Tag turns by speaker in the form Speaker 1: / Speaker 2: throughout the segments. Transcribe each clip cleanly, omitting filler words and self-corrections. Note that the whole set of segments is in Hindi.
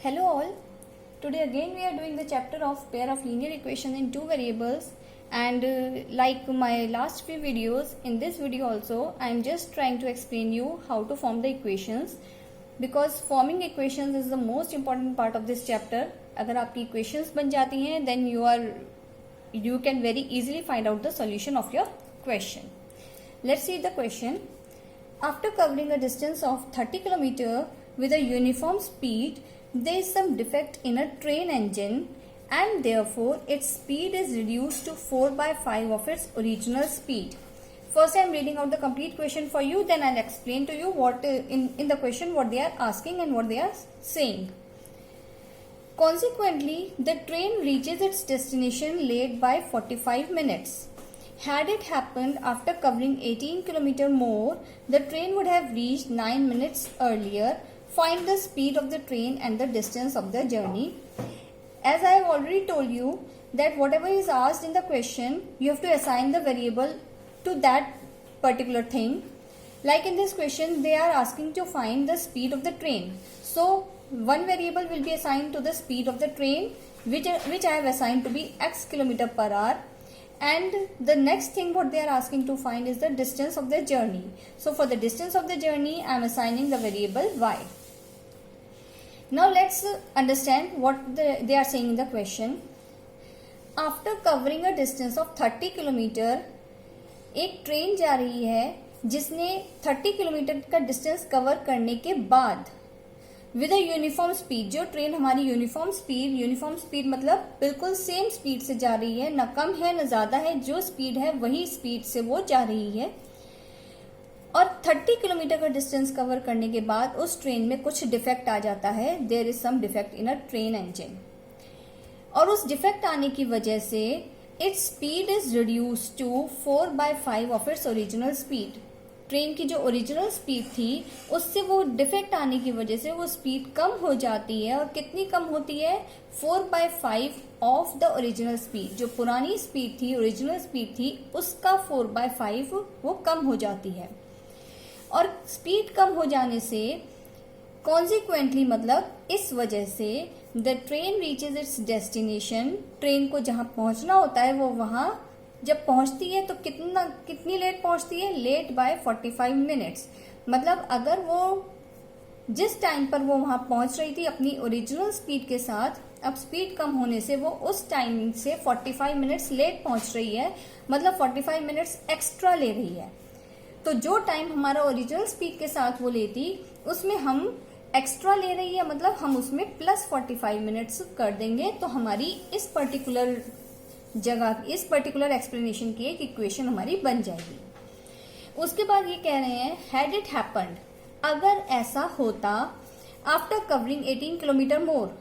Speaker 1: Hello all. Today again we are doing the chapter of pair of linear equations in two variables, and like my last few videos, in this video also I am just trying to explain you how to form the equations, because forming equations is the most important part of this chapter. अगर आपकी equations बन जाती हैं then you can very easily find out the solution of your question. Let's see the question. After covering a distance of 30 km with a uniform speed, there is some defect in a train engine and therefore its speed is reduced to 4/5 of its original speed. First I am reading out the complete question for you, then I'll explain to you what in the question what they are asking and what they are saying. Consequently, the train reaches its destination late by 45 minutes. Had it happened after covering 18 km more, the train would have reached 9 minutes earlier. Find the speed of the train and the distance of the journey. As I have already told you that whatever is asked in the question, you have to assign the variable to that particular thing. Like in this question, they are asking to find the speed of the train. So one variable will be assigned to the speed of the train, which I have assigned to be x km/h. And the next thing what they are asking to find is the distance of the journey. So for the distance of the journey, I am assigning the variable y. Now let's understand what they are saying in the question. After covering a distance of 30 km, एक ट्रेन जा रही है जिसने 30 किलोमीटर का डिस्टेंस कवर करने के बाद विद अ यूनिफॉर्म स्पीड, जो ट्रेन हमारी यूनिफॉर्म स्पीड मतलब बिल्कुल सेम स्पीड से जा रही है, न कम है न ज्यादा है, जो स्पीड है वही स्पीड से वो जा रही है, और 30 किलोमीटर का डिस्टेंस कवर करने के बाद उस ट्रेन में कुछ डिफेक्ट आ जाता है. There is some defect in a train engine, और उस डिफेक्ट आने की वजह से its speed is reduce to 4/5 of its original speed. Train की जो ओरिजिनल स्पीड थी उससे वो डिफेक्ट आने की वजह से वो स्पीड कम हो जाती है. और कितनी कम होती है? 4/5 ऑफ द ओरिजिनल स्पीड. जो पुरानी स्पीड थी, ओरिजिनल स्पीड थी, उसका 4/5 वो कम हो जाती है. और स्पीड कम हो जाने से कॉन्सिक्वेंटली मतलब इस वजह से the train reaches it's destination. Train को जहां पहुंचना होता है वो वहां जब पहुंचती है तो कितनी लेट पहुंचती है? Late by 45 minutes. मतलब अगर वो जिस टाइम पर वो वहां पहुंच रही थी अपनी ओरिजिनल स्पीड के साथ, अब स्पीड कम होने से वो उस टाइम से 45 मिनट्स लेट पहुंच रही है, मतलब 45 मिनट्स एक्स्ट्रा ले रही है. तो जो टाइम हमारा ओरिजिनल स्पीड के साथ वो लेती उसमें हम एक्स्ट्रा ले रही है, मतलब हम उसमें प्लस 45 मिनट्स कर देंगे. तो हमारी इस पर्टिकुलर जगह, इस पर्टिकुलर एक्सप्लेनेशन की एक इक्वेशन हमारी बन जाएगी. उसके बाद ये कह रहे हैं हैड इट हैपेंड, अगर ऐसा होता आफ्टर कवरिंग 18 किलोमीटर मोर,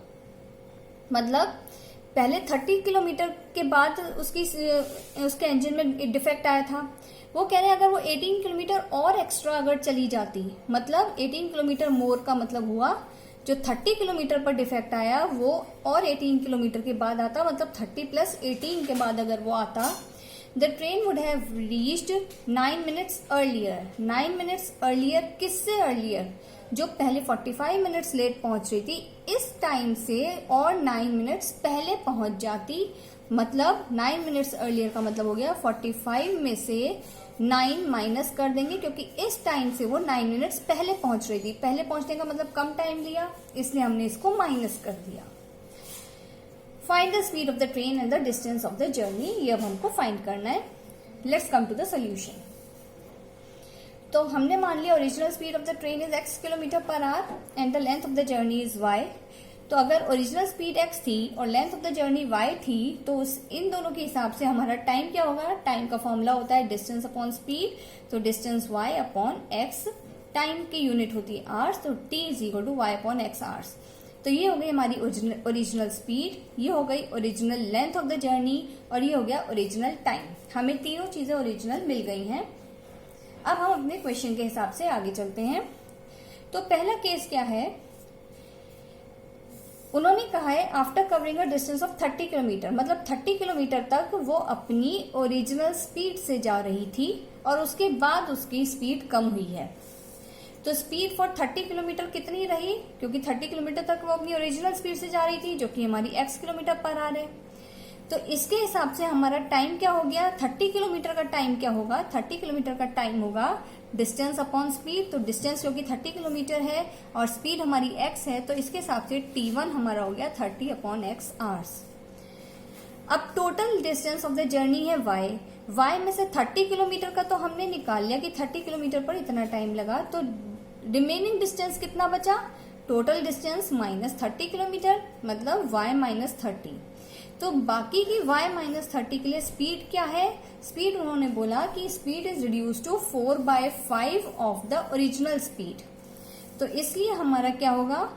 Speaker 1: मतलब पहले 30 किलोमीटर के बाद उसके इंजन में डिफेक्ट आया था. वो कह रहे हैं अगर वो 18 किलोमीटर और एक्स्ट्रा अगर चली जाती, मतलब 18 किलोमीटर मोर का मतलब हुआ जो 30 किलोमीटर पर डिफेक्ट आया वो और 18 किलोमीटर के बाद आता, मतलब 30 + 18 के बाद अगर वो आता, the train would have reached 9 minutes earlier. 9 minutes earlier किससे अर्लियर? जो पहले 45 मिनट्स लेट पहुंच रही थी, इस टाइम से और 9 मिनट्स पहले पहुंच जाती. मतलब 9 मिनट्स अर्लियर का मतलब हो गया 45 में से 9 माइनस कर देंगे, क्योंकि इस टाइम से वो 9 मिनट्स पहले पहुंच रही थी. पहले पहुंचने का मतलब कम टाइम लिया, इसलिए हमने इसको माइनस कर दिया. Find the speed of the train and the distance of the journey. ये अब हमको फाइंड करना है. Let's come to the solution. तो हमने मान लिया original speed of the train is x km/h and the length of the journey is y. तो अगर ओरिजिनल स्पीड x थी और length of the journey y थी, तो इन दोनों के हिसाब से हमारा टाइम क्या होगा? टाइम का फॉर्मूला होता है डिस्टेंस अपॉन स्पीड. तो distance y upon x, time की यूनिट होती है आवर्स, तो t = y upon x hours. तो ये हो गई हमारी ओरिजिनल स्पीड, ये हो गई original length of the journey, और ये हो गया ओरिजिनल टाइम. हमें तीनों चीजें ओरिजिनल मिल गई हैं. अब हम अपने क्वेश्चन के हिसाब से आगे चलते हैं. तो पहला केस क्या है? उन्होंने कहा है after covering a distance of 30 kilometre, मतलब 30 किलोमीटर तक वो अपनी ओरिजिनल स्पीड से जा रही थी और उसके बाद उसकी स्पीड कम हुई है. तो स्पीड फॉर 30 किलोमीटर कितनी रही, क्योंकि 30 किलोमीटर तक वो अपनी ओरिजिनल स्पीड से जा रही थी जो कि हमारी x किलोमीटर पर आवर है। तो इसके हिसाब से हमारा टाइम क्या हो गया, 30 किलोमीटर का टाइम क्या होगा, 30 किलोमीटर का टाइम होगा डिस्टेंस अपॉन स्पीड। तो डिस्टेंस जो कि 30 किलोमीटर है और स्पीड हमारी x है, तो इसके हिसाब से t1 हमारा हो गया 30 अपॉन x आवर्स। अब total distance of the journey है y में से 30 किलोमीटर का तो हमने निकाल लिया कि 30 किलोमीटर पर इतना टाइम लगा, तो रिमेनिंग डिस्टेंस कितना बचा, टोटल डिस्टेंस माइनस 30 किलोमीटर, मतलब y माइनस 30। तो बाकी की y माइनस 30 के लिए स्पीड क्या है, स्पीड उन्होंने बोला कि speed is reduce to 4/5 of the original speed. तो इसलिए हमारा क्या होगा,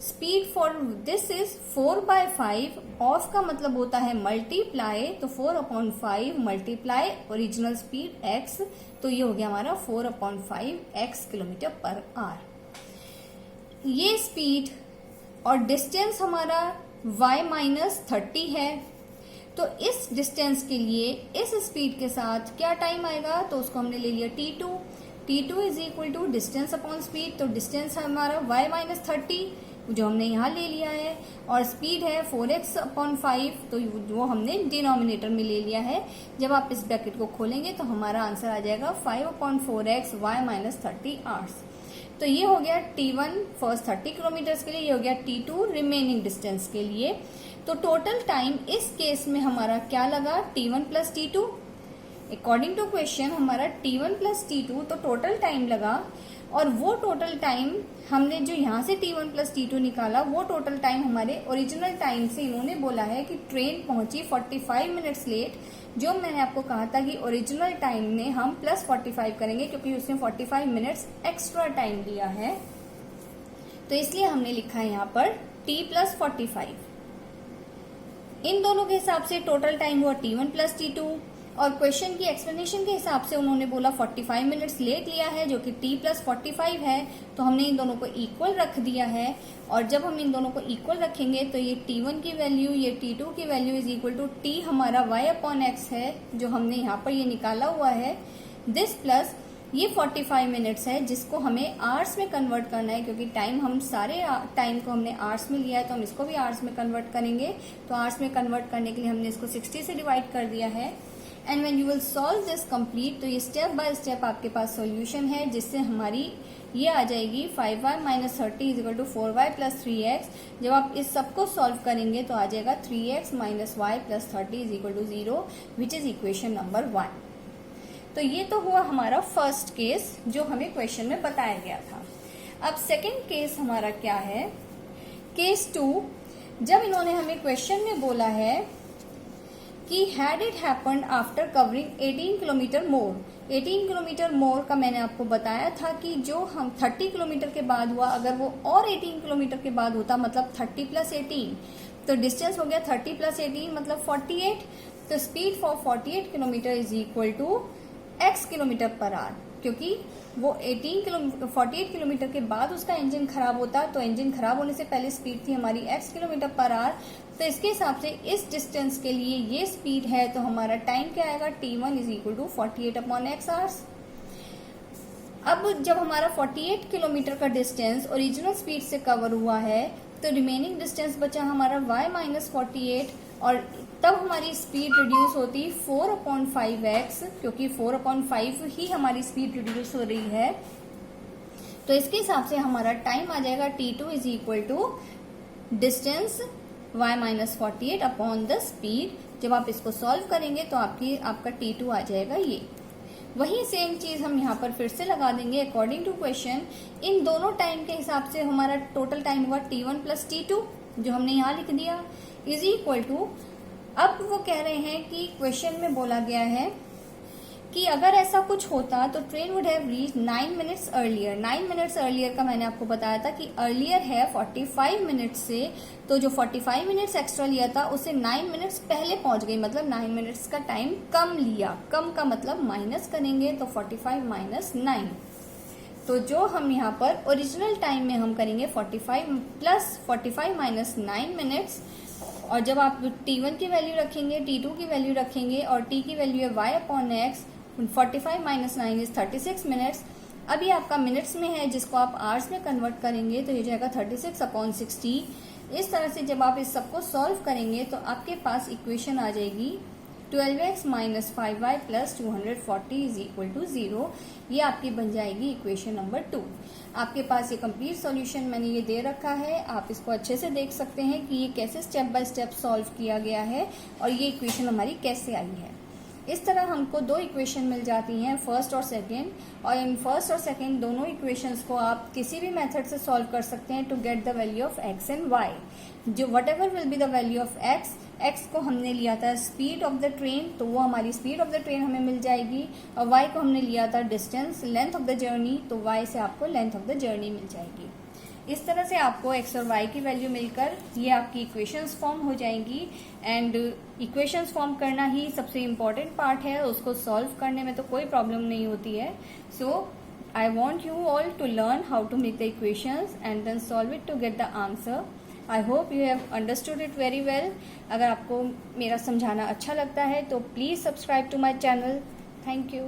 Speaker 1: speed for this is 4/5, of का मतलब होता है मल्टीप्लाई, तो 4/5 मल्टीप्लाई ओरिजिनल स्पीड x, तो ये हो गया हमारा 4/5 x किलोमीटर पर आवर। ये स्पीड और डिस्टेंस हमारा y माइनस 30 है। तो इस डिस्टेंस के लिए इस स्पीड के साथ क्या टाइम आएगा, तो उसको हमने ले लिया t2 is equal to distance upon speed. तो डिस्टेंस है हमारा y माइनस 30 जो हमने यहाँ ले लिया है, और स्पीड है 4x/5, तो वो हमने डिनोमिनेटर में ले लिया है। जब आप इस ब्रैकेट को खोलेंगे तो हमारा आंसर आ जाएगा 5/4x y माइनस 30 आवर्स। तो ये हो गया t1 फर्स्ट 30 किलोमीटर के लिए, ये हो गया t2 रिमेनिंग डिस्टेंस के लिए। तो टोटल टाइम इस केस में हमारा क्या लगा, t1 plus t2। According to question हमारा t1 प्लस t2 तो टोटल टाइम लगा, और वो टोटल टाइम हमने जो यहाँ से t1 प्लस t2 निकाला, वो टोटल टाइम हमारे ओरिजिनल टाइम से इन्होंने बोला है कि ट्रेन पहुंची 45 मिनट्स लेट। जो मैंने आपको कहा था कि ओरिजिनल टाइम में हम प्लस 45 करेंगे क्योंकि उसने 45 मिनट्स एक्स्ट्रा टाइम दिया है, तो इसलिए हमने लिखा है यहाँ पर t प्लस 45। इन दोनों के हिसाब से टोटल टाइम हुआ t1 प्लस t2, और क्वेश्चन की एक्सप्लेनेशन के हिसाब से उन्होंने बोला 45 मिनट्स लेट लिया है जो कि t प्लस 45 है, तो हमने इन दोनों को इक्वल रख दिया है। और जब हम इन दोनों को इक्वल रखेंगे तो ये t1 की वैल्यू, ये t2 की value is equal to t हमारा y अपॉन x है जो हमने यहाँ पर ये निकाला हुआ है, दिस प्लस ये 45 मिनट्स है जिसको हमें आवर्स में कन्वर्ट करना है, क्योंकि टाइम हम सारे टाइम को हमने आवर्स में लिया है, तो हम इसको भी आवर्स में कन्वर्ट करेंगे। तो आवर्स में कन्वर्ट करने के लिए हमने इसको 60 से डिवाइड कर दिया है। And when you will solve this complete, तो ये स्टेप बाय स्टेप आपके पास सॉल्यूशन है, जिससे हमारी ये आ जाएगी 5y minus 30 is equal to 4y plus 3x। जब आप इस सबको सॉल्व करेंगे तो आ जाएगा 3x minus y plus 30 is equal to 0, which is equation number 1। तो ये तो हुआ हमारा फर्स्ट केस जो हमें क्वेश्चन में बताया गया था। अब सेकेंड केस हमारा क्या है, केस 2, जब इन्होंने हमें क्वेश्चन में बोला है कि had it happened after covering 18 kilometre more. 18 kilometre more का मैंने आपको बताया था कि जो हम 30 किलोमीटर के बाद हुआ, अगर वो और 18 किलोमीटर के बाद होता, मतलब 30 प्लस 18, तो डिस्टेंस हो गया 30 प्लस 18 मतलब 48। तो speed for 48 kilometre is equal to x kilometre per hour, क्योंकि वो 48 किलोमीटर के बाद उसका इंजन खराब होता, तो इंजन खराब होने से पहले स्पीड थी हमारी x किलोमीटर पर आवर। तो इसके हिसाब से इस डिस्टेंस के लिए ये स्पीड है, तो हमारा टाइम क्या आएगा, t1 is equal to 48 upon x hours. अब जब हमारा 48 किलोमीटर का डिस्टेंस ओरिजिनल स्पीड से कवर हुआ है, तो रिमेनिंग डिस्टेंस बचा हमारा y माइनस 48, और तब हमारी स्पीड रिड्यूस होती 4/5x, क्योंकि 4/5 ही हमारी स्पीड रिड्यूस हो रही है। तो इसके हिसाब से हमारा टाइम आ जाएगा t2 is equal to distance y minus 48 upon the speed. जब आप इसको सॉल्व करेंगे तो आपका t2 आ जाएगा ये। वही सेम चीज हम यहाँ पर फिर से लगा देंगे अकॉर्डिंग टू क्वेश्चन। इन दोनों टाइम के हिसाब से हमारा टोटल टाइम हुआ t1 प्लस t2 जो हमने यहाँ लिख दिया इज इक्वल टू, अब वो कह रहे हैं कि क्वेश्चन में बोला गया है कि अगर ऐसा कुछ होता तो train would have reach 9 minutes earlier. 9 minutes earlier का मैंने आपको बताया था कि अर्लियर है 45 मिनट्स से, तो जो 45 मिनट्स एक्स्ट्रा लिया था उससे 9 मिनट्स पहले पहुंच गई, मतलब 9 मिनट्स का टाइम कम लिया। कम का मतलब माइनस करेंगे तो 45 माइनस 9, तो जो हम यहाँ पर ओरिजिनल टाइम में हम करेंगे 45 प्लस 45 माइनस 9 मिनट्स। और जब आप t1 की वैल्यू रखेंगे, t2 की वैल्यू रखेंगे और t की वैल्यू है y upon x, 45 minus 9 is 36 minutes. अभी आपका मिनट्स में है, जिसको आप आवर्स में कन्वर्ट करेंगे तो ये जाएगा 36/60। इस तरह से जब आप इस सबको सॉल्व करेंगे तो आपके पास इक्वेशन आ जाएगी 12x minus 5y plus 240 is equal to 0। ये आपकी बन जाएगी इक्वेशन नंबर 2। आपके पास ये कंप्लीट सॉल्यूशन मैंने ये दे रखा है, आप इसको अच्छे से देख सकते हैं कि ये कैसे स्टेप बाय स्टेप सॉल्व किया गया है और ये इक्वेशन हमारी कैसे आई है। इस तरह हमको दो इक्वेशन मिल जाती हैं, फर्स्ट और सेकेंड, और इन फर्स्ट और सेकेंड दोनों इक्वेशंस को आप किसी भी मेथड से सॉल्व कर सकते हैं to get the value of x and y. जो whatever will be the value of x को हमने लिया था स्पीड ऑफ द ट्रेन, तो वो हमारी स्पीड ऑफ द ट्रेन हमें मिल जाएगी, और वाई को हमने लिया था distance, length of the journey, तो वाई से आपको लेंथ ऑफ द जर्नी मिल जाएगी। इस तरह से आपको एक्स और वाई की वैल्यू मिलकर ये आपकी इक्वेशंस फॉर्म हो जाएंगी। एंड इक्वेशंस फॉर्म करना ही सबसे इम्पॉर्टेंट पार्ट है, उसको सॉल्व करने में तो कोई प्रॉब्लम नहीं होती है। So I want you all to learn how to make the equations and then solve it to get the answer. I hope you have understood it very well. अगर आपको मेरा समझाना अच्छा लगता है तो please subscribe to my channel. Thank you.